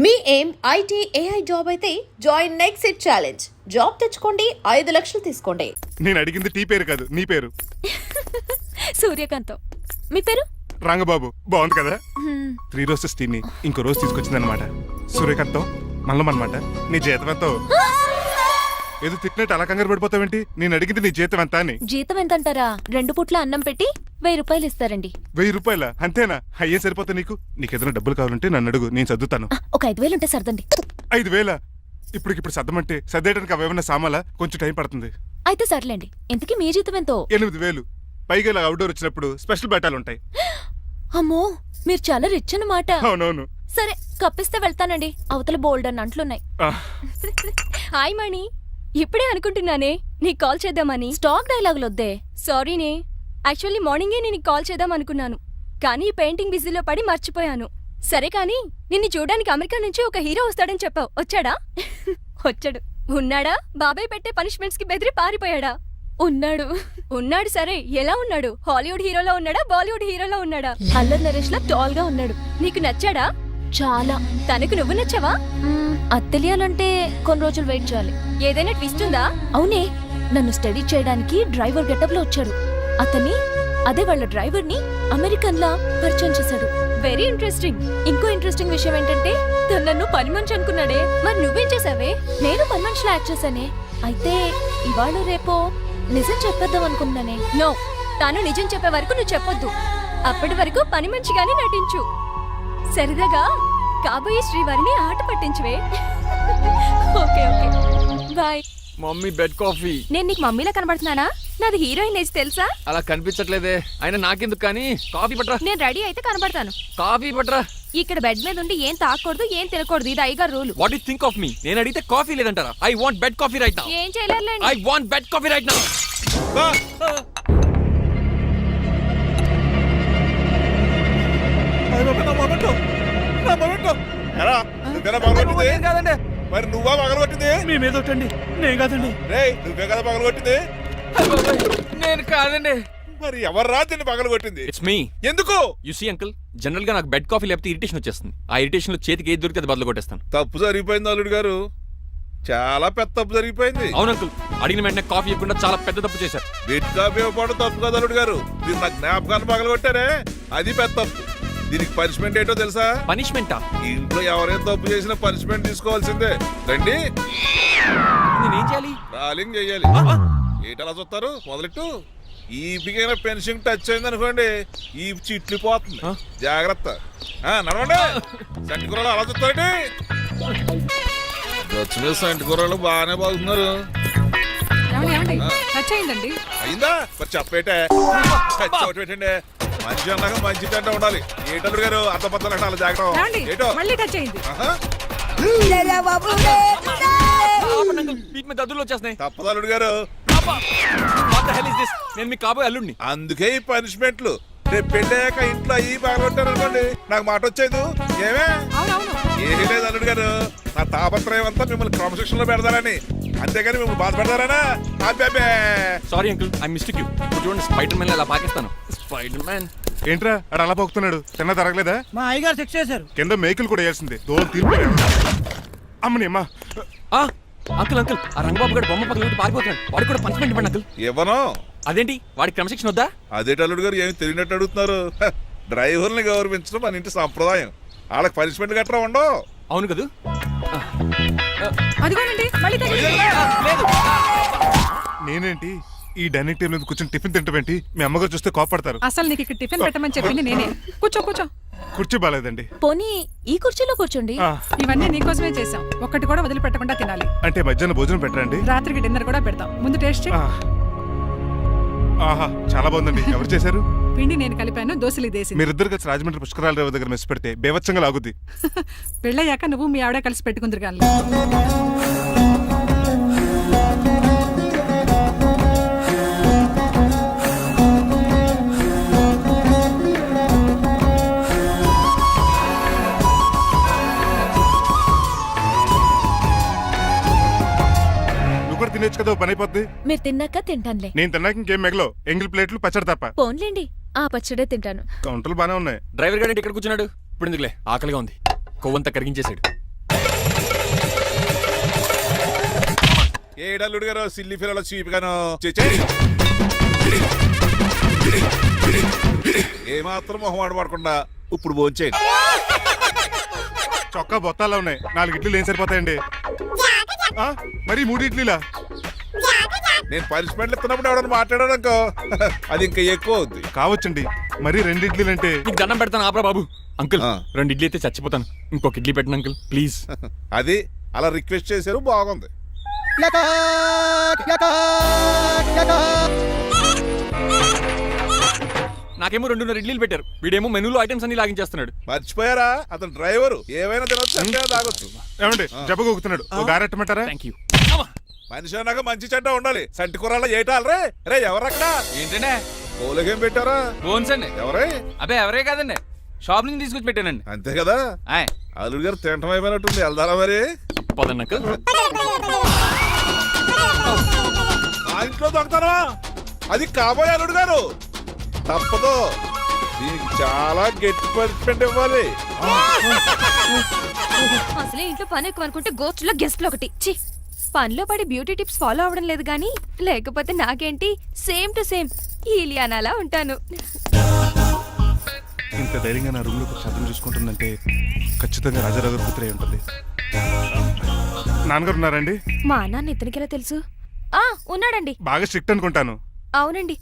మీ ఏం IT AI job అయితే join next it challenge. Job తెచ్చుకోండి, 5 లక్షలు తీసుకోండి. నేను అడిగింది టీ పేరు కాదు, నీ పేరు. సూర్యకాంతం. మీ పేరు? రంగబాబు. బాగుంది కదా. 3 రోజెస్ టీని ఇంకో రోజు తీసుకొచ్చింది అనమాట. సూర్యకాంతం మల్లం అనమాట. నీ జీతం ఎంతో? ఏదో తిట్టినట్టు అలా కంగారు పడిపోతావేంటి? నేను అడిగింది నీ జీతం ఎంత అని. జీతం ఎంత అంటారా? 2 పూట్ల అన్నం పెట్టి 1000 రూపాయలు ఇస్తారండి. 1000 రూపాయల? అంతేనా? అయ్యే సరిపోతా నీకు. నీకేదైనా డబ్బులు కావాలంటే నన్ను అడుగు, నేను చదువుతాను. ఒక 5000 ఉంటే సర్దండి. 5000? ఇప్పుడు సర్దమంటే సర్దేయడానికి అవేమన్నా సామాలా? కొంచెం టైం పడుతుంది. అయితే సర్లేండి. ఇంతకీ మీ జీతం ఎంతో? 8000. పైగా ఇలా అవుట్డోర్ వచ్చినప్పుడు స్పెషల్ బట్టాలు ఉంటాయి. అమ్మో, మీరు చాలా రిచ్ అన్నమాట. అవునవును. సరే, కప్పిస్తే వెళ్తానండి. అవతల బోల్డ్ అన్న అంట్లున్నాయి. హాయ్ మణి, ఇప్పుడే అనుకుంటున్నానే నీకు కాల్ చేద్దామని. స్టాక్ డైలాగులు వద్దే. సారీనే, యాక్చువల్లీ మార్నింగే నేను కాల్ చేద్దాం అనుకున్నాను, కానీ పెయింటింగ్ బిజీలో పడి మర్చిపోయాను. సరే కానీ నిన్ను చూడడానికి అమెరికా నుంచి ఒక హీరో వస్తాడని చెప్పావు, వచ్చాడా? వచ్చాడు. ఉన్నాడా? బాబాయ్ పెట్టే పనిష్మెంట్స్ కి బెదిరి పారిపోయాడా? ఉన్నాడు. సరే, ఎలా ఉన్నాడు? హాలీవుడ్ హీరోలో ఉన్నాడా, బాలీవుడ్ హీరోలో ఉన్నాడా? అల్లరి నరేష్ లా టాల్ గా ఉన్నాడు. నీకు నచ్చాడా? చాలా. తనకు నువ్వు నచ్చావా? అది తెలియాలంటే కొన్ని రోజులు వెయిట్ చేయాలి. ఏదైనా ట్విస్ట్ ఉందా? అవునే, నన్ను స్టడీ చేయడానికి డ్రైవర్ గెటప్ లో వచ్చాడు. అదే వాళ్ళ డ్రైవర్ ని అమెరికన్ లా పరిచయం చేశాడు. Very interesting. ఇంకో ఇంట్రెస్టింగ్ విషయం ఏంటంటే తను నన్ను పని మనిషి అనుకున్నాడే. మరి నువ్వేం చేసావే? నేను పని మనిషిలా యాక్ట్ చేశానే. అయితే ఇవాళ రేపో నిజం చెప్పేద్దాం అనుకున్నానే. నో, తాను నిజం చెప్పే వరకు నువ్వు చెప్పొద్దు. అప్పటి వరకు పని మనిషిగానే నటించు. సరదాగా కాబోయే శ్రీవారిని ఆట పట్టించువే. Okay bye. Mummy bed coffee. నేను నీకు మమ్మీలా కనబడుతున్నానా? నాది హీరోయిన్ ఏజ్ తెలుసా? అలా కనిపించట్లేదే. అయినా నాకెందుకు కానీ. కాఫీ పట్రా. నేను రెడీ అయితే కనబడతాను. కాఫీ పట్రా. ఇక్కడ బెడ్ మీద ఉండి ఏం తాకూడదు, ఏం తినకూడదు. ఇది అయ్యగారు rule. What you think of me? నేను అడిగితే కాఫీ లేదంటారా? I want bed coffee right now. ఏం చేయలేరులేండి. I want bed coffee right now. కాదండి, మరి నువ్వా పగలగొట్టింది? మీ మీద ఒకటండి. నేను కాదండి. నువ్వే కదా పగలగొట్టింది? నేను కాదండి. మరి ఎవర్రా దీన్ని పగలగొట్టింది? It's me. ఎందుకు? యు సీ అంకుల్, జనరల్ గా నాకు బెడ్ కాఫీ లేకపోతే ఇరిటేషన్ వచ్చేస్తుంది. ఆ ఇరిటేషన్ లో చేతికి ఏది దొరికితే అది బదులు కొట్టేస్తాను. తప్పు జరిగిపోయింది అల్లుడు గారు, చాలా పెద్ద తప్పు జరిగిపోయింది. అవును అంకుల్, అడిగిన వెంటనే కాఫీ ఇవ్వకుండా చాలా పెద్ద తప్పు చేశారు. బెడ్ కాఫీ ఇవ్వడం తప్పు కదా అల్లుడు గారు, మీరు నా జ్ఞాపకాన్ని పగలగొట్టారే, అది పెద్ద తప్పు. దీనికి పనిష్మెంట్ ఏంటో తెలుసా? పనిష్మెంటా? ఇంట్లో ఎవరైనా తప్పు చేసినా పనిష్మెంట్ తీసుకోవాల్సిందే. రండి. నేనేం చేయాలి? రాలింగ్ చెయ్యాలి. ఏంటలా చూస్తారు? మొదలెట్టు. ఈ పిగైన పెన్షన్ టచ్ అయింది అనుకోండి, ఈ చిట్లు పోతుంది. జాగ్రత్త. నడవండి. సంటి కూరలు అలా చూస్తారండి. వచ్చిన సంటి కూరలు బాగానే బాగుతున్నారు. అయిందా? మరి చెప్పేటే పెట్టండి. మంచి అన్నాక మంచి తింటా ఉండాలి. ఏటల్లుడు గారు అర్థపత్రాలు అంటే అలా జాగ్రత్త. ఏటో తప్పదల్లుడు గారు. నేను మీకు కాబోయే అల్లుడిని. అందుకే ఈ పనిష్మెంట్లు. రేపు పెళ్ళాక ఇంట్లో అయ్యి బాగుంటారు అనుకోండి, నాకు మాట వచ్చేది ఏమే? ఏమీ లేదు అల్లుడు గారు, నా తాపత్రయం అంతా మిమ్మల్ని క్రమశిక్షణలో పెడతారని, అంతేగాని మిమ్మల్ని బాధ పెడతారనా? Sorry uncle, I mistake you. చూడండి, స్పైడర్ మ్యాన్ అలా పాకిస్తాను. స్పైడర్ మ్యాన్ ఏంట్రా అడు అలా పోతున్నాడు? తిన్నా తరగలేదా? మా అయ్యగారు శిక్ష చేశారు. కింద మేకులు కూడా వేయాల్సిందే. దోలు తీర్పు. అమ్మని అమ్మా. అంకుల్ ఆ రంగబాబు గారు బొమ్మ పక్కన పారిపోతున్నాడు. వాడికి కూడా పనిష్మెంట్ ఇవ్వండి అంకుల్. ఇవ్వను. అదేంటి, వాడికి క్రమశిక్షణ వద్దా? అదేటల్లుడు గారు ఏమి తెలియనట్టు అడుగుతున్నారు. డ్రైవర్ని గౌరవించడం మన ఇంటి సంప్రదాయం. వాళ్ళకి పనిష్మెంట్ గట్రా ఉండవు. అవును కదా. నేనేంటి ఈ డైనింగ్ టేబుల్ మీద కూర్చొని టిఫిన్ తింటామేంటి? మీ అమ్మగారు చూస్తే కోపడతారు. అసలు నీకు ఇక్కడ టిఫిన్ పెట్టమని చెప్పింది నేనే. కూర్చో. కుర్చీ బాలేదండి. పోనీ ఈ కుర్చీలో కూర్చోండి. ఇవన్నీ నీకోసమే చేసాం. ఒక్కటి కూడా వదిలిపెట్టకుండా తినాలి. అంటే మధ్యాహ్నం భోజనం పెట్టరండి? రాత్రికి డిన్నర్ కూడా పెడతాం. ముందు టేస్ట్ చేయి. ఆహా, చాలా బాగుందండి. ఎవరు చేశారు? పిండి నేను కలిపాను, దోశలు దేశం. మీరిద్దరు కలిసి రాజమండ్రి పుష్కరాల రేవు దగ్గర మెస్ పెడితే బేవచ్చంగా లాగుద్ది. పెళ్ళయ్యాక నువ్వు మీ ఆవిడ కలిసి పెట్టుకుందరు కానీ. తినేచ్చు కదా, పని అయిపోద్ది. మీరు తిన్నాక తింటానులే. నేను తిన్నాక ఇంకేం మిగలో ఎంగిల్ ప్లేట్లు పచ్చడి తప్ప. పోన్లేండి, ఆ పచ్చడే తింటాను. కౌంటర్లు బానే ఉన్నాయి. డ్రైవర్ గారు ఇక్కడ కూర్చున్నాడు. ఇప్పుడు ఎందుకులే, ఆకలిగా ఉంది. కొవ్వంతా కరిగించేశాడు. ఏడల్లుడు గారు సిల్లి ఫిల్లలో చీపిగాను ఏమాత్రం మొహమాట పడకుండా ఇప్పుడు భోంచేయండి. చొక్కా బొత్తాల్లో ఉన్నాయి 4 ఇడ్లీలు ఏం సరిపోతాయండి? మరి 3 ఇడ్లీలా? నేను పనిష్మెంట్లు ఇస్తున్నప్పుడు ఎవడన్నా మాట్లాడాడు అనుకో అది ఇంకా ఎక్కువ అవుద్ది. కావచ్చండి, మరి 2 ఇడ్లీలు అంటే నీకు దండం పెడతాను ఆపరా బాబు. అంకుల్ ఆ. 2 ఇడ్లీ అయితే చచ్చిపోతాను. ఇంకొక ఇడ్లీ పెట్టండి అంకుల్ ప్లీజ్. అది అలా రిక్వెస్ట్ చేశారు, బాగుంది. నాకేమో 2.5 ఇడ్లీలు పెట్టారు. వీడేమో మెనూలో ఐటమ్స్ అన్ని లాగించేస్తున్నాడు. మర్చిపోయారా, అతను డ్రైవరు, ఏమైనా తినొచ్చు అంటే తాగొచ్చు. ఏమండి జబ్బగొక్కుతున్నాడు, ఓ గారెట్టమంటారా? Thank you. మనిషి అన్నాక మంచి చెడ్డ ఉండాలి. సంటి కూరలో ఏటాలరే రే ఎవరక్కడ ఏంటంటే పోలకేం పెట్టారా? బోన్స్ అండి. ఎవరే? అబ్బే ఎవరే కాదండి, షాప్ నుంచి తీసుకొచ్చి పెట్టానండి. అంతే కదా. ఆయ్ అల్లుడు గారు తింటం అయిపోయినట్టుంది, వెళ్దారా మరి? పదండి అంకుల్. ఆ ఇంట్లో దొంగతనా? అది కాబోయే అల్లుడు గారు. తప్పదు, దీనికి చాలా గట్టి పనిష్మెంట్ ఇవ్వాలి. అసలే ఇంట్లో పని ఎక్కువ అనుకుంటే గోస్ట్లో గెస్ట్లు ఒకటి. చి, పనిలో పడి బ్యూటీ టిప్స్ ఫాలో అవ్వడం లేదు కానీ లేకపోతే నాకేంటి సేమ్ టు సేమ్ ఈలియానాలా ఉంటాను. ఇంత ధైర్యంగా నా రూమ్ లో శబ్దం చూసుకుంటుందంటే ఖచ్చితంగా రాజారావు కూతురే ఉంటుంది. నాన్నగారు ఉన్నారండి? మా నాన్న ఇతనికెలా తెలుసు? ఉన్నాడండి. బాగా స్ట్రిక్ట్ అనుకుంటాను. అవునండి,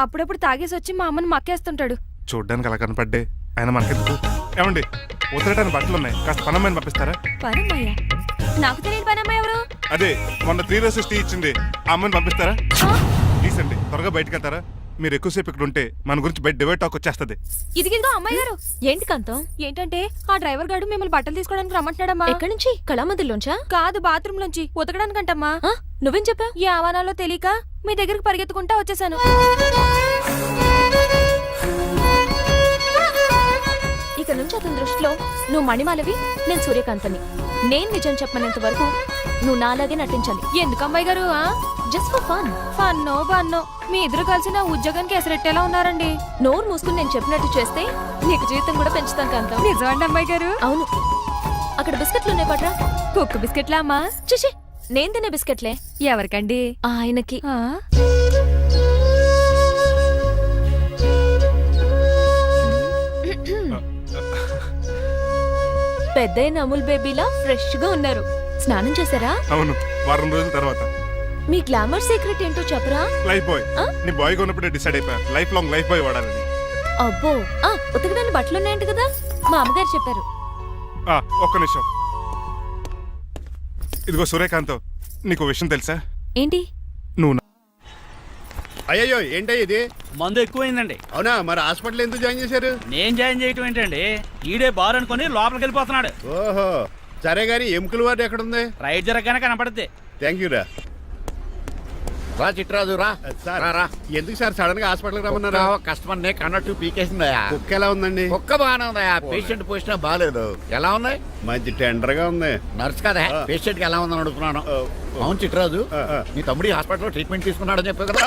అప్పుడప్పుడు తాగేసి వచ్చి మా అమ్మని మక్కేస్తుంటాడు. చూడ్డానికి అలా కనపడ్డే ఆయన మనకెందుకు? ఏమండి ఉతరటానికి బట్టలు ఉన్నాయి, కాస్త పనమ్మని పంపిస్తారా? పనమ్మయ్య? నాకు తెలియని పనమ్మ ఎవరు? అదే మొన్న 3 రోజెస్ టీ ఇచ్చింది, ఆ అమ్మని పంపిస్తారా? ఆ, ప్లీజ్ అండి, త్వరగా బయటకు వెళ్తారా? మీరు ఎక్కువసేపు ఇక్కడ ఉంటే మన గురించి బయట డివైడ్ టాక్ వచ్చేస్తుంది. ఇదిగిదిగో అమ్మాయి గారు. ఏంటి కాంతం? ఏంటంటే ఆ డ్రైవర్ గారు మిమ్మల్ని బట్టలు తీసుకోవడానికి రమ్మంటున్నాడమ్మా. ఎక్కడి నుంచి? కళామందిలోంచా? కాదు, బాత్రూమ్ లోంచి ఉతకడానికంటమ్మా. నువ్వేం చెప్పావు? ఈ ఆవానాలో తెలియక మీ దగ్గరికి పరిగెత్తుకుంటా వచ్చేసాను. ఇక నుంచి అతని దృష్టిలో నువ్వు మణిమాలవి, నేను సూర్యకాంతని. నేను నిజం చెప్పనంత వరకు నువ్వు నాలాగే నటించాలి. ఎందుకు అమ్మాయి గారు? Just for fun. ఫన్నో బన్నో మీ ఇద్దరు కలిసి నా ఉద్యోగానికి ఎసరెట్టేలా ఉన్నారండి. నోరు మూసుకుని నేను చెప్పినట్టు చేస్తే నీకు జీవితం కూడా పెంచుతాను కాంతం. నిజమండి అమ్మాయి గారు? అవును. అక్కడ బిస్కెట్లు ఉన్నాయి పట్రా. కుక్క బిస్కెట్లా అమ్మా? చూసి నేను తినే బిస్కెట్లే. ఎవరికండి? ఆయనకి. పెద్దయిన అమూల్ బేబీలా ఫ్రెష్ గా ఉన్నారు. స్నానం చేశారా? అవును, వారం రోజుల తర్వాత. మీ గ్లామర్ సీక్రెట్ ఏంటో చెప్పరా? Lifebuoy. నీ బాయ్ ఉన్నప్పుడే డిసైడ్ అయిపోయా లైఫ్ లాంగ్ లైఫ్ బాయ్ వాడాలని. అబ్బో, ఉతకడానికి బట్టలు ఉన్నాయంట కదా, మా అమ్మగారు చెప్పారు. ఒక్క నిమిషం. ఇదిగో సూర్యకాంత్, నీకు విషయం తెలుసా? ఏంటి? నువ్వు అయ్యో ఏంటయ్య ఇది? మందు ఎక్కువైందండి. అవునా, మరి హాస్పిటల్ ఎందుకు జాయిన్ చేశారు? నేను జాయిన్ చేయటం ఏంటండి, ఈడే బార్ అనుకుని లోపలికి వెళ్ళిపోతున్నాడు. ఓహో, సరే గాని ఎముకల వార్డు ఎక్కడుంది? రైట్ జరగగానే కనపడుద్ది. థ్యాంక్ యూ రా. రా చిట్రాజు రా. సార్ రా. ఎందుకు సార్ సడన్ గా హాస్పిటల్ రమ్మన్నారు? కస్టమర్ నే కన్నట్టు పీకేసిందయా. కుక్క ఎలా ఉందండి? కుక్క బాగానే ఉందయా, పేషెంట్ పొజిషన్ బాగాలేదు. ఎలా ఉన్నాయి? మంచి టెండర్ గా ఉంది. నర్స్ కదా, పేషెంట్ కి ఎలా ఉందని అడుగుతున్నాను. అవును చిట్రాజు, మీ తమ్ముడి హాస్పిటల్లో ట్రీట్మెంట్ తీసుకున్నాడని చెప్పావు కదా.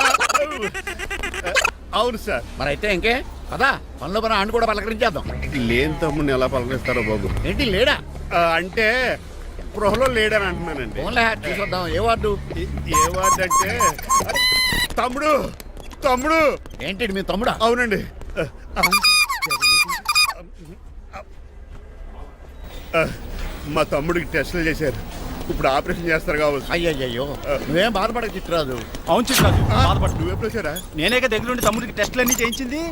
అవును సార్. మరి అయితే ఇంకే కదా, పనిలో పని ఆండు కూడా పలకరించేద్దాం. లేని తమ్ముడిని ఎలా పలకరిస్తారో బాబు. ఏంటి లేడా? అంటే గృహలో లేడని అంటున్నానండి. ఓన్లే చూసొద్దాం. ఏ వార్డు? ఏ వార్డు అంటే తమ్ముడు. తమ్ముడు ఏంటి మీ తమ్ముడా? అవునండి. మా తమ్ముడికి టెస్టులు చేశారు, ఇప్పుడు ఆపరేషన్ చేస్తారు కావచ్చు. అయ్యయ్యో, నువ్వేం బాధపడక చిట్రాజు. అవును చిట్రాజు, బాధపడు. నువ్వు ఎప్పుడు వచ్చారా? నేనే దగ్గర ఉండి తమ్ముడికి టెస్టులు అన్ని చేయించింది.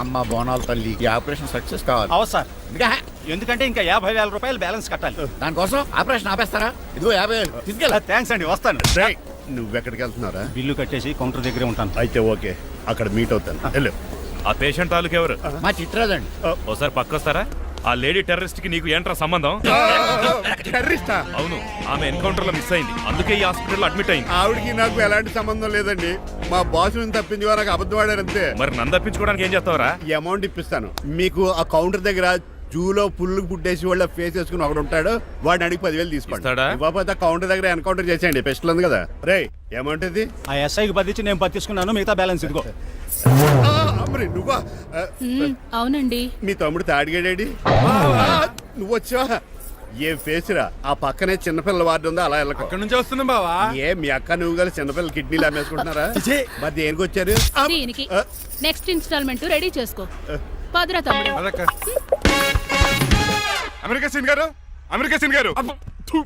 అమ్మ బోనాల తల్లి, ఈ ఆపరేషన్ సక్సెస్ కావాలి. అవు సార్, ఇంకా ఎందుకంటే ఇంకా 50,000 రూపాయలు బ్యాలెన్స్ కట్టాలి. దానికోసం ఆపరేషన్ ఆపేస్తారా? ఇదిగో 50,000 తీసుకెళ్ళా. థ్యాంక్స్ అండి, వస్తాను. రేయ్, నువ్వెక్కడికి వెళ్తున్నారా? బిల్లు కట్టేసి కౌంటర్ దగ్గరే ఉంటాను. అయితే ఓకే, అక్కడ మీట్ అవుతాను. వెళ్ళు. ఆ పేషెంట్ తాలూకు ఎవరు? మా చిట్రాజు అండి. ఓసారి పక్కొస్తారా? ఆ లేడీ టెర్రరిస్ట్ కి నీకు ఏంట్రా సంబంధం? టెర్రరిస్టా? అవును, ఆమె ఎన్కౌంటర్ లో మిస్ అయింది, అందుకే ఈ హాస్పిటల్ అడ్మిట్ అయింది. ఆవిడికి నాకు ఎలాంటి సంబంధం లేదండి. మా బాస్ నుంచి తప్పించి నాకు అబద్ధం ఆడారంతే. మరి నన్ను తప్పించుకోవడానికి ఏం చేస్తావరా? ఈ అమౌంట్ ఇప్పిస్తాను మీకు. ఆ కౌంటర్ దగ్గర జూలో పుల్లు పుట్టేసి వాళ్ళ ఫేస్ వేసుకుని ఒకడు ఉంటాడు, వాడిని అడిగి 10,000 తీసుకోండి. ఇస్తాడా? ఇవ్వకపోతే కౌంటర్ దగ్గర ఎన్కౌంటర్ చేసేయండి, పెస్టల్ ఉంది కదా. రే అమౌంట్ ఇది? ఆ ఎస్ఐకి బదిలించి నేను తీసుకున్నాను, మిగతా బ్యాలెన్స్ ఇదిగో. అమ్మరి నువ్వా? అవునండి. మీ తమ్ముడు తాడిగాడేడి? నువ్వు వచ్చావా? ఏం ఫేస్ రా, ఆ పక్కనే చిన్నపిల్లల వార్డు ఉందా, అలా వెళ్ళకు. అక్కడ నుంచి వస్తున్నాం బావా. ఏ మీ అక్క నువ్వు కలిసి చిన్నపిల్లల కిడ్నీలు అమ్మేసుకుంటున్నారా? మరి దేనికి వచ్చారు? దీనికి నెక్స్ట్ ఇన్స్టాల్మెంట్ రెడీ చేసుకో. పదరా తమ్ముడు. అదక్క. అమెరికా సీన్ గారు, అమెరికా సీన్ గారు, థు.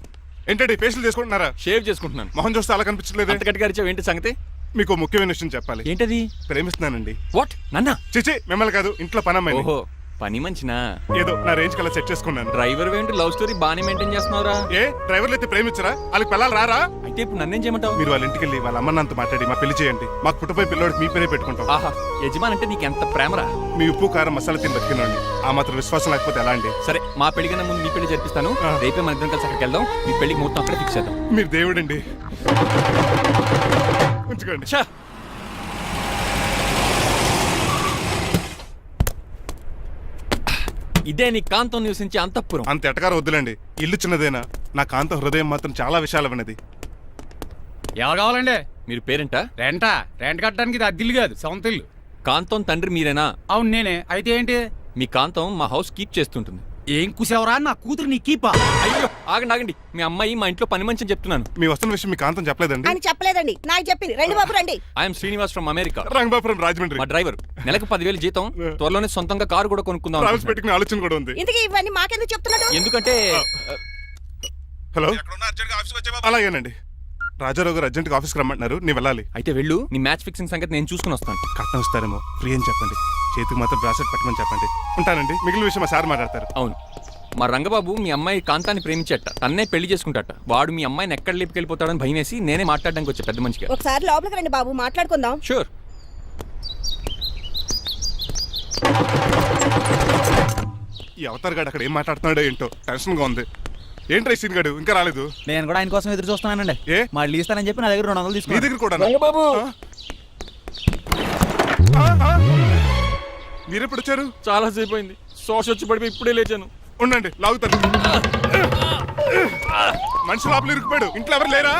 ఏంటండి ఫేషియల్ చేసుకుంటున్నారా? షేవ్ చేసుకుంటున్నాను. మొహం చూస్తే అలా కనిపించలేదు. అంత గట్టిగా అరిచావు, ఏంటి సంగతి? మీకు ముఖ్యమైన విషయం చెప్పాలి. ఏంటది? ప్రేమిస్తున్నానండి. వాట్? నన్నా? చిచి, మిమ్మల్ని కాదు, ఇంట్లో పనమ్మాయి. ఓహో, పని మంచినా? ఏదో నా రేంజ్ కల్లా సెట్ చేసుకున్నాను. డ్రైవర్ ఏంటి లవ్ స్టోరీ బాగానే మెయింటైన్ చేస్తున్నావురా? ఏ డ్రైవర్లు అయితే ప్రేమించరా? వాళ్ళకి పిల్లలు రారా? అయితే ఇప్పుడు నన్నేం చేయమంటావు? మీరు వాళ్ళ ఇంటికి వెళ్ళి వాళ్ళ అమ్మ నాన్నతో మాట్లాడి మా పెళ్లి చేయండి. మాకు పుట్టపోయి పిల్లోడికి మీ పేరే పెట్టుకుంటాం. ఆహా, యజమాన్ అంటే నీకు ఎంత ప్రేమరా? మీ ఉప్పు కారం మసాలా తిని బతికినండి. ఆ మాత్రం విశ్వాసం లేకపోతే ఎలా అండి? సరే, మా పెళ్లి కన్నా ముందు మీ పెళ్లి జరిపిస్తాను. రేపే మన ఇద్దరం కలిసి అక్కడికి వెళ్దాం. మీ పెళ్లికి మొత్తం అక్కడే ఫిక్స్ చేద్దాం. మీరు దేవుడండి. ఉంచుకోండి. ఛా! ఇదే నీ కాంతం నివసించే అంతఃపురం. అంత ఎటకారం వద్దులండి. ఇల్లు చిన్నదేనా, నా కాంత హృదయం మాత్రం చాలా విశాలమైనది. ఎవరు కావాలండి? మీరు పేరెంటా? రెంటా? రెంట్ కట్టడానికి ఇది అద్దిల్లు కాదు, సొంత ఇల్లు. కాంతం తండ్రి మీరేనా? అవును నేనే. అయితే ఏంటి? మీ కాంతం మా హౌస్ కీప్ చేస్తుంటుంది. ఏం కూసావరా? నా కూతురు నీ కీపా? అయ్యో, ఆగండి ఆగండి. మీ అమ్మాయి మా ఇంట్లో పని మంచి చెప్తున్నాను. మీ వస్తున్న విషయం మీ కాంతం చెప్పలేదండి? అని చెప్పలేదండి, నాకు చెప్పింది. రండి బాబు రండి. I'm Srinivas from America. Rangabapuram Rajahmundry. మా డ్రైవర్. నెలకు 10,000 జీతం. త్వరలోనే సొంతంగా కారు కూడా కొనుక్కుందాం ట్రావెల్స్ అనుకుంటున్నాను. పెట్టుకునే ఆలోచన కూడా ఉంది. ఇంతకీ ఇవన్నీ మాకెందుకు చెప్తున్నాడు? ఎందుకంటే హలో, అలాగేనండి. రాజారావు గారు అర్జెంట్గా ఆఫీస్కి రమ్మంటున్నారు, నీ వెళ్ళాలి. అయితే వెళ్ళు. నీ మ్యాచ్ ఫిక్సింగ్ సంగతి నేను చూసుకుని వస్తాను. కట్నం ఇస్తారేమో, ఫ్రీ అని చెప్పండి. చేతికి మాత్రం బ్రాసెట్ పెట్టమని చెప్పండి. ఉంటానండి. మిగిలిన విషయం మా సార్ మాట్లాడతారు. అవును, మా రంగబాబు మీ అమ్మాయి కాంతాన్ని ప్రేమించట. తన్నే పెళ్లి చేసుకుంటాట. వాడు మీ అమ్మాయిని ఎక్కడ లేపుకెళ్ళిపోతాడని భయం వేసి నేనే మాట్లాడడానికి వచ్చా పెద్ద మనిషిగా. ఒకసారి లోపలికి రండి బాబు, మాట్లాడుకుందాం. షూర్. ఈ అవతార్ గాడు అక్కడ ఏం మాట్లాడుతున్నాడో ఏంటో టెన్షన్గా ఉంది. ఏంట్రా సీన్ గాడు ఇంకా రాలేదు? నేను కూడా ఆయన కోసం ఎదురు చూస్తున్నానండి. ఏ మళ్ళీ ఇస్తానని చెప్పి నా దగ్గర 200 నీ తీసుకుని. దగ్గర కూడా? రంగబాబు, మీరెప్పుడు వచ్చారు? చాలా సేపు అయింది. శోష వచ్చి పడిపోయి ఇప్పుడే లేచాను. ఉండండి, లాగుతాను. మనిషి లోపల ఇరుక్కుపోయాడు. ఇంట్లో ఎవరు లేరా?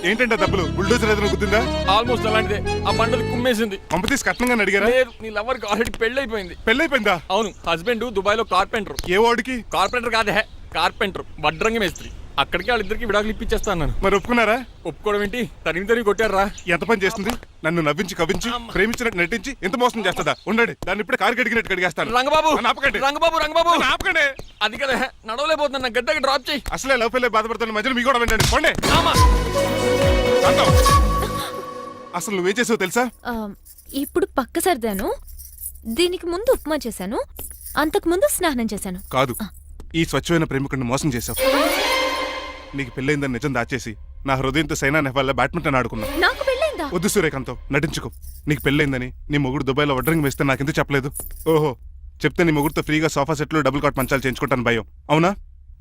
ఏంటంటే డబ్బులు బుల్డోజర్ ఏదైనా గుద్దిందా? ఆల్మోస్ట్ అలాంటిదే. ఆ బండలు కుమ్మేసింది. పంప తీసి కట్నంగా అడిగారా? లేదు, నీ లవర్కి ఆల్రెడీ పెళ్ళైపోయింది. పెళ్ళైపోయిందా? అవును, హస్బెండ్ దుబాయ్ లో కార్పెంటర్. ఏ వాడికి? కార్పెంటర్ కాదే, కార్పెంటర్, వడ్రంగి మేస్త్రి. అక్కడికి వాళ్ళిద్దరికి విడాకులు ఇప్పించేస్తాను. మరి ఒప్పుకున్నారా? ఒప్పుకోవడం ఏంటి? తరిమి కొట్టారా? ఎంత పని చేస్తుంది? నన్ను నవ్వించి కవించి ప్రేమించినట్టు నటించి ఎంత మోసం చేస్తుందా? ఉండండి, దాన్ని ఇప్పుడే కారు కడిగినట్టు కడిగేస్తాను. రంగబాబు, నన్ను ఆపకండి. రంగబాబు, రంగబాబు, నన్ను ఆపకండి. అది కదా, నడవలేకపోతున్నా. గడ్డకి డ్రాప్ చేయి. అసలే లవ్ పెళ్ళే బాధపడుతున్న మధ్యలో మీ కూడా వినండి. పోండి. ఆమా. శాంతం. అసలు నువ్వేం చేసావు తెలుసా? ఇప్పుడు పక్క సర్దాను. దీనికి ముందు ఉప్మా చేశాను. అంతకు ముందు స్నానం చేశాను. కాదు, ఈ స్వచ్ఛమైన ప్రేమికుడిని మోసం చేసావు. నీకు పెళ్ళైందని నిజం దాచేసి నా హృదయంతో సైనా నెహ్వాల్ బ్యాడ్మింటన్ ఆడుకున్నా. నాకు పెళ్ళైందా? వద్దు సూర్యకాంతం, నటించుకో. నీకు పెళ్ళైందని నీ మొగుడు దుబాయ్లో వడ్రంగి వేస్తే నాకెందుకు చెప్పలేదు? ఓహో, చెప్తే నీ మొగుడుతో ఫ్రీగా సోఫా సెట్లు డబుల్ కాట్ మంచాలు చేయించుకుంటాను భయం. అవునా?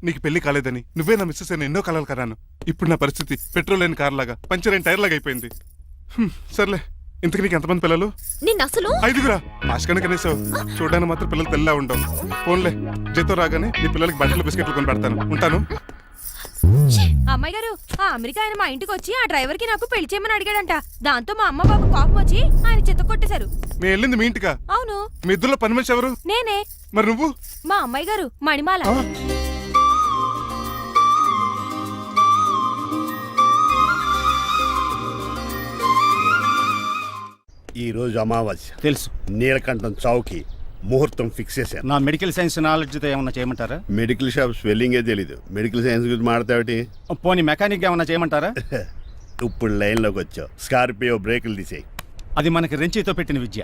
నీకు పెళ్లి కాలేదని నువ్వే నా మిస్సెస్ అని ఎన్నో కలలు కరాను. ఇప్పుడు నా పరిస్థితి పెట్రోల్ లేని కార్ లాగా, పంచర్ అయిన టైర్ లాగా అయిపోయింది. సర్లే, ఇంతకు నీకు ఎంతమంది పిల్లలు? నిన్న అసలు 5గురా. ఆశకని కనీసం చూడడానికి మాత్రం పిల్లలు తెల్లా ఉండవు. ఫోన్లే, జీతం రాగానే నీ పిల్లలకి బట్టలు బిస్కెట్లు కొని పెడతాను. ఉంటాను. అమ్మాయి గారు, ఆ అమెరికా ఆయన మా ఇంటికి వచ్చి ఆ డ్రైవర్ కి నాకు పెళ్లి చేయమని అడిగాడంట. దాంతో మా అమ్మ బాబు కోపం వచ్చి ఆయన చెత్త కొట్టేశారు. నేను వెళ్ళింది మీ ఇంటికా? అవును. మీ ఇద్దరులో పని మనిషి ఎవరు? నేనే. మరి నువ్వు? మా అమ్మాయి గారు మణిమాల. ఈ రోజు అమావాస్య తెలుసు. నీలకంఠం చౌకి ముహూర్తం ఫిక్స్ చేశాను. నా మెడికల్ సైన్స్ నాలెడ్జ్తో ఏమన్నా చేయమంటారా? మెడికల్ షాప్ స్వెల్లింగే తెలీదు, మెడికల్ సైన్స్ గురించి మాట్లాడతావిటి? పోనీ మెకానిక్ ఏమన్నా చేయమంటారా? ఇప్పుడు లైన్లోకి వచ్చావు. స్కార్పియో బ్రేకులు తీసేయి. అది మనకి రెంచితో పెట్టిన విద్య.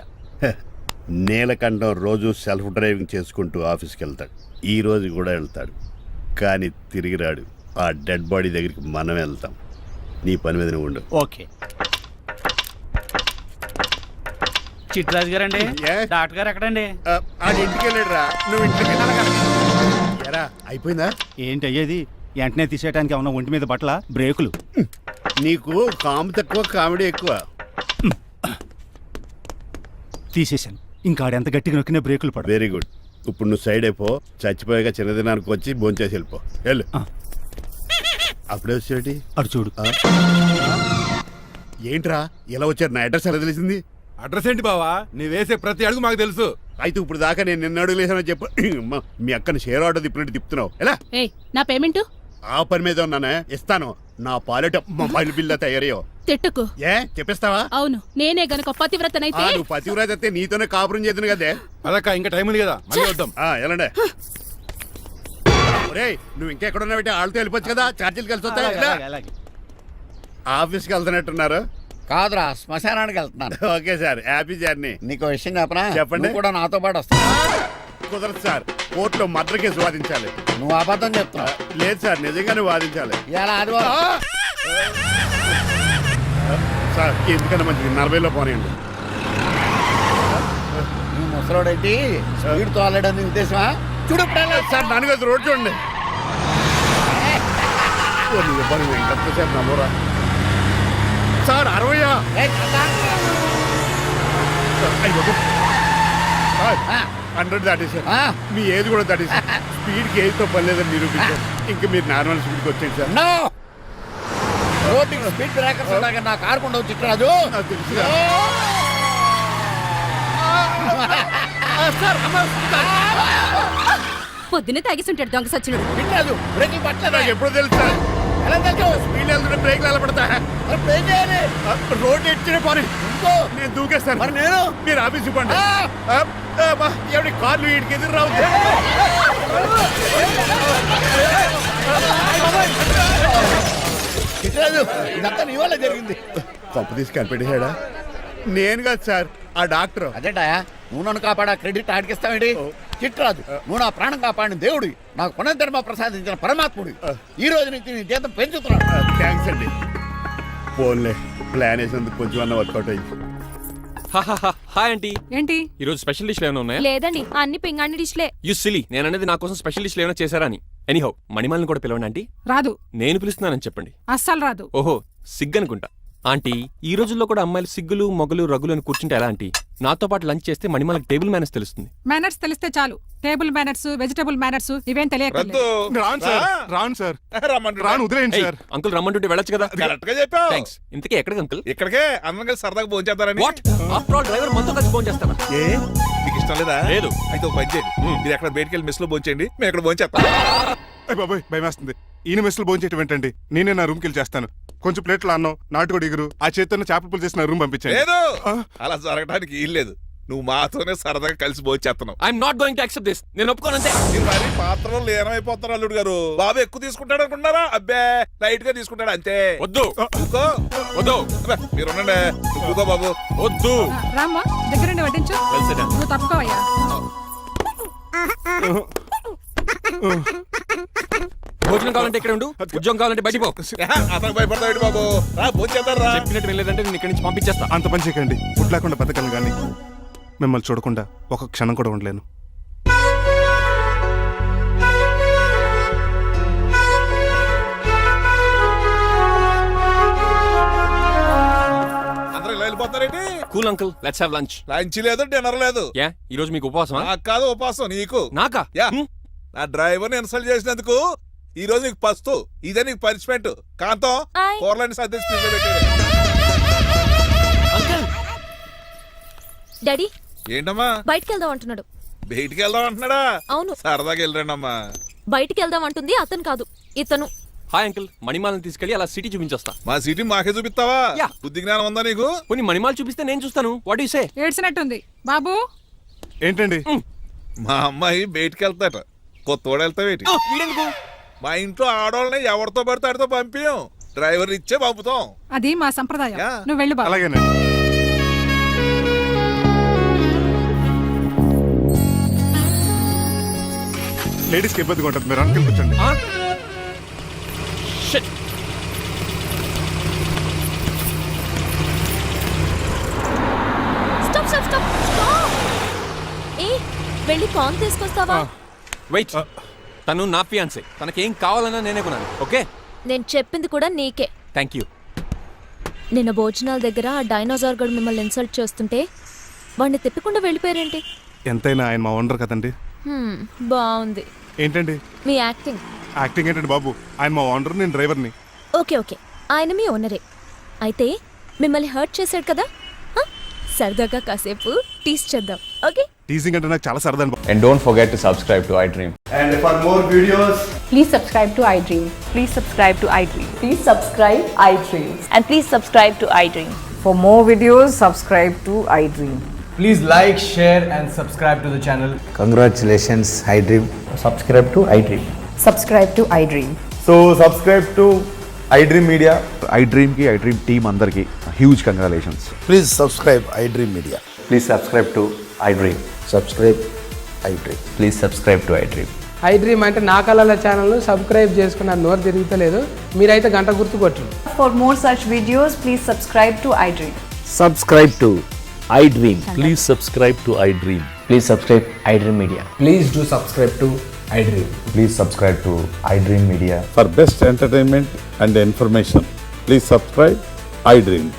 నీలకంఠం రోజు సెల్ఫ్ డ్రైవింగ్ చేసుకుంటూ ఆఫీస్కి వెళ్తాడు. ఈ రోజు కూడా వెళ్తాడు, కానీ తిరిగి రాడు. ఆ డెడ్ బాడీ దగ్గరికి మనం వెళ్తాం. నీ పని మీద నువ్వు ఉండు. ఓకే. చిట్రాజు గారండి, డాక్టర్ గారు ఎక్కడండి? ఇంటికి వెళ్ళాడు రా. నువ్వు ఇంటికి ఎరా అయిపోయిందా? ఏంటి అయ్యేది? వెంటనే తీసేయడానికి ఏమన్నా ఒంటి మీద బట్టల బ్రేకులు? నీకు కాము తక్కువ, కామెడీ ఎక్కువ. తీసేశాను. ఇంకా ఆడెంత గట్టిగా నొక్కిన బ్రేకులు పడ. Very good. ఇప్పుడు నువ్వు సైడ్ అయిపో. చచ్చిపోయాక చిన్నదినానికి వచ్చి భోంచేసి వెళ్ళిపో. వెళ్ళు. అప్పుడే వచ్చేటి అటు చూడు. ఏంట్రా ఇలా వచ్చారు? నా అడ్రస్ ఎలా తెలిసింది? అడ్రస్ ఏంటి బావా నీ వేసే ప్రతి అడుగు మాకు తెలుసు. అయితే ఇప్పుడు దాకా నేను నిన్న అడుగులేసానని చెప్పు. అమ్మా, మీ అక్కని షేర్ ఆర్డర్ తిప్పినట్టు తిప్పుతున్నావు ఎలా? ఏయ్ నా పేమెంట్ ఆ పని మీద ఉన్నానే, ఇస్తాను. నా పాలెట మొబైల్ బిల్లా తయారయ్యో. తిట్టుకు. ఏ చెప్పిస్తావా? అవును నేనే గనక పతివ్రతనైతే నువ్వు పతివ్రత అయితే నీతోనే కాపురం చేద్దును కదే. అదక్క ఇంకా టైం ఉంది కదా మళ్ళీ వద్దాం. ఎలాండే ఒరేయ్, నువ్వు ఇంకెక్కడున్నావు? వాళ్ళతో వెళ్ళిపోవచ్చు కదా, ఛార్జీలు కలిసి వస్తాయి. ఆఫీస్కి వెళ్తున్నట్టున్నారు. కాదురా శ్మశానానికి వెళ్తున్నాను. Okay sir, happy journey. నీకు విషయం చెప్పనా? చెప్పండి. నువ్వు కూడా నాతో పాటు వస్తా. కుదరదు సార్, కోర్టులో మర్డర్ కేసు వాదించాలి. నువ్వు అబద్ధం చెప్తున్నావు. లేదు సార్, నిజంగానే వాదించాలి. ఇలా ఆదివారం సార్ ఎందుకన్నా మంచిది 40లో పోనీయండి. నీ ముసలోడేంటి స్పీడ్ తోలడని ఉద్దేశమా? చూడు సార్ నాన్నగారు రోడ్ చూడండి. ఎంతసేపు నమ్మరా సార్? 60 100 దాటేశారు. మీ ఏది కూడా దాటేశారు. స్పీడ్కి ఏదితో పని లేదని నిరూపించారు. ఇంకా మీరు నార్మల్ స్పీడ్కి వచ్చేది సార్. రోడ్డు స్పీడ్ బ్రేకర్స్ ఉండగా నా కారు కొండ చిట్టరాజు. నాకు తెలుసు సార్. పొద్దున్నే తాగిస్తుంటాడు దొంగ సచ్చినుడు. చిట్టరాజు బ్రేకింగ్ పట్టలేదు. నాకు ఎప్పుడో తెలుసు సార్. ఎలా తెలుసు? స్పీడ్ వెళ్తుంటే బ్రేక్లు ఎలా పడతా? బ్రేక్ చేయాలి. రోడ్డు ఎచ్చిన పోనీ ఇంకో నేను దూకేస్తాను. మరి నేను మీరు ఆఫీస్ ఇవ్వండి. ఎవరి కార్లు వీడికి ఎదురు రావు. చిట్టరాజు ఇదంతా నీ వల్ల జరిగింది. తప్పు తీసి కనిపెట్టేశాడా? నేను కాదు సార్, ఆ డాక్టర్. అదేంటాయా నువ్వు నన్ను కాపాడా క్రెడిట్ ఆడికిస్తావేంటి? చిట్టరాజు నువ్వు నా ప్రాణం కాపాడిన దేవుడి, నాకు పునర్ధర్మ ప్రసాదించిన పరమాత్ముడి. ఈ రోజు నుంచి నీ జీతం పెంచుతున్నాడు. థ్యాంక్స్ అండి. ఫోన్లే, ప్లాన్ వేసినందుకు కొంచెం అన్న వర్కౌట్ అయ్యింది. Hi aunty. ఏంటి ఈ రోజు స్పెషల్ డిష్లు ఏమైనా ఉన్నాయా? లేదండి అన్ని పింగాణి డిష్లే. యు సిలీ, నేను అనేది నా కోసం స్పెషల్ డిష్లు ఏమైనా చేశారా అని. ఎనీహౌ మణిమాలని కూడా పిలవండి ఆంటీ. రాదు, నేను పిలుస్తున్నానని చెప్పండి. అస్సలు రాదు. ఓహో సిగ్గనుకుంటా. ఆంటీ ఈ రోజుల్లో కూడా అమ్మాయిలు సిగ్గులు మొగలు రగులు అని కూర్చుంటే ఎలా ఆంటీ? నాతో పాటు లంచ్ చేస్తే మణిమాలకి టేబుల్ మేనేజ్ తెలుస్తుంది. మేనర్స్ తెలిస్తే చాలు. టేబుల్ మేనర్స్, వెజిటబుల్ మేనర్స్ ఇవేం తెలియక రద్దు. రాను సార్, రాను సార్, రాను, వదిలేయండి సార్. అంకుల్ రమ్మంటుంటే వెళ్ళొచ్చు కదా. కరెక్ట్ గా చెప్పావు. థ్యాంక్స్. ఇంతకీ ఎక్కడికి అంకుల్? ఇక్కడికే అందరం కలిసి సరదాగా భోంచేద్దారని. వాట్ ఆఫ్టర్ ఆల్ డ్రైవర్ మనతో కలిసి ఫోన్ చేస్తాను. ఏ మీకు ఇష్టం లేదా? లేదు. అయితే ఒక పని చేయండి, మీరు ఎక్కడ బయటికి వెళ్ళి మెస్ లో భోంచేయండి, మేము ఎక్కడ భోంచేస్తాం. బాబాయ్ భయం వేస్తుంది. ఈయన మెస్సులు భోంచేయటం ఏంటండి? నేనే నా రూమ్కి వెళ్ళి చేస్తాను. కొంచెం ప్లేట్లు అన్నం, నాటుకోడి ఇగురు, ఆ చేతితో చేపల పులుసు చేసిన రూమ్ పంపించండి. లేదు, అలా జరగడానికి ఏం లేదు. నువ్వు మాతోనే సరదాగా కలిసి భోంచేస్తున్నావు. I'm not going to accept this. నేను ఒప్పుకోనంతే. మీరు మరి పాత్రలో లీనమైపోతారు అల్లుడు గారు. బాబు ఎక్కువ తీసుకుంటాడు అనుకుంటారా? అబ్బే లైట్ గా తీసుకుంటాడు అంతే. వద్దు ఊకో. వద్దు. అబ్బే, మీరు ఉండండి. ఊకో బాబు. వద్దు. రామ్మా దగ్గరుండి వడ్డించు. Well said. నువ్వు తప్పుకోవయ్యా. భోజనం కావాలంటే ఇక్కడ ఉండు, ఉద్యోగం కావాలంటే బయటికి పో. అతను భయపడతాడు బాబు. రా భోంచేద్దాం రా. చెప్పినట్టు వెళ్ళలేదంటే నేను ఇక్కడి నుంచి పంపించేస్తా. అంత పని చేయకండి. ఫుడ్ లేకుండా బతకలను కానీ మిమ్మల్ని చూడకుండా ఒక క్షణం కూడా ఉండలేను. అందరూ ఇలా వెళ్ళిపోతారేంటి? Cool uncle, let's have lunch. Lunch లేదు, డిన్నర్ లేదు. యా ఈ రోజు మీకు ఉపవాసమా? నాకు కాదు ఉపవాసం, నీకు. నాకా? యా, నా డ్రైవర్ ఇన్సల్ట్ చేసినందుకు ఈ రోజు నీకు పస్తు, ఇదే నీకు పనిష్మెంట్. కాంతం ఆయ్. కూరలని సర్దేసి ఫ్రిడ్జ్లో పెట్టేయ్. అంకుల్ డాడీ ఏంటమ్మా బయటికి వెళ్దాం అంటున్నాడు. బయటికి వెళ్దాం అంటున్నాడా? అవును, సరదాగా వెళ్ళరండి అమ్మా. బయటికి వెళ్దాం అంటుంది అతను కాదు ఇతను. హాయ్ అంకుల్, మణిమాలని తీసుకెళ్లి అలా సిటీ చూపించొస్తా. మా సిటీ మాకే చూపిస్తావా? యా. బుద్ధి జ్ఞానం ఉందా నీకు? కొన్ని మణిమాలు చూపిస్తే నేను చూస్తాను. What you say? ఏడ్చినట్టుంది బాబు. ఏంటండి? మా అమ్మాయి బయటికి వెళ్తాట. కొత్తోడు వెళ్తావేటి? వీడెందుకు? మా ఇంట్లో ఆడవాళ్ళని ఎవరితో పడితే ఆడితో పంపించాం, డ్రైవర్ ఇచ్చే పంపుతాం. అది మా సంప్రదాయం. యా. నువ్వు వెళ్ళు బాబు. అలాగేనండి. లేడీస్కి ఇబ్బందిగా ఉంటుంది, మీరు అంకుల్ కూర్చోండి. Shit. Stop stop stop stop. ఏ వెళ్ళి పాన్ తీసుకొస్తావా? వెయిట్. తను నా ఫియాన్సే. తనకేం కావాలన్నా నేనే కొనాలి. ఓకే? నేను చెప్పింది కూడా నీకే. Thank you. నిన్న భోజనాల దగ్గర ఆ డైనోసార్ గడు మిమ్మల్ని ఇన్సల్ట్ చేస్తుంటే వాడిని తిప్పకుండా వెళ్ళిపోయారేంటి? ఎంతైనా ఆయన మా ఓనర్ కదండి. బాగుంది ఏంటండి మీ యాక్టింగ్. యాక్టింగ్ ఏంటండి బాబు? ఆయన మా ఓనర్, నేను డ్రైవర్ని. ఓకే ఓకే, ఆయన మీ ఓనరే. అయితే మిమ్మల్ని హర్ట్ చేశాడు కదా, సరదాగా కాసేపు టీస్ చేద్దాం. ఓకే? టీజింగ్ అంటే నాకు చాలా సరదా అనుభవం. And don't forget to subscribe to iDream. And for more videos, please subscribe to iDream. Please subscribe to iDream. Please subscribe iDream. And please subscribe to iDream. For more videos, subscribe to iDream. Please like share and subscribe to the channel. Congratulations iDream. Subscribe to iDream. Subscribe to iDream. So subscribe to iDream media. iDream కి iDream team అందరికి huge congratulations. Please subscribe iDream media. Please subscribe to iDream. Subscribe iDream. Please subscribe to iDream. iDream అంటే నా కళల channel subscribe చేసుకున్న నోరు తిరుగుతలేదు. మీరైతే గంట గుర్తు కొట్టండి. For more such videos, please subscribe to iDream. Subscribe to iDream. Please subscribe to iDream. Please subscribe iDream media. Please do subscribe to iDream. Please subscribe to iDream media. For best entertainment and information please subscribe iDream.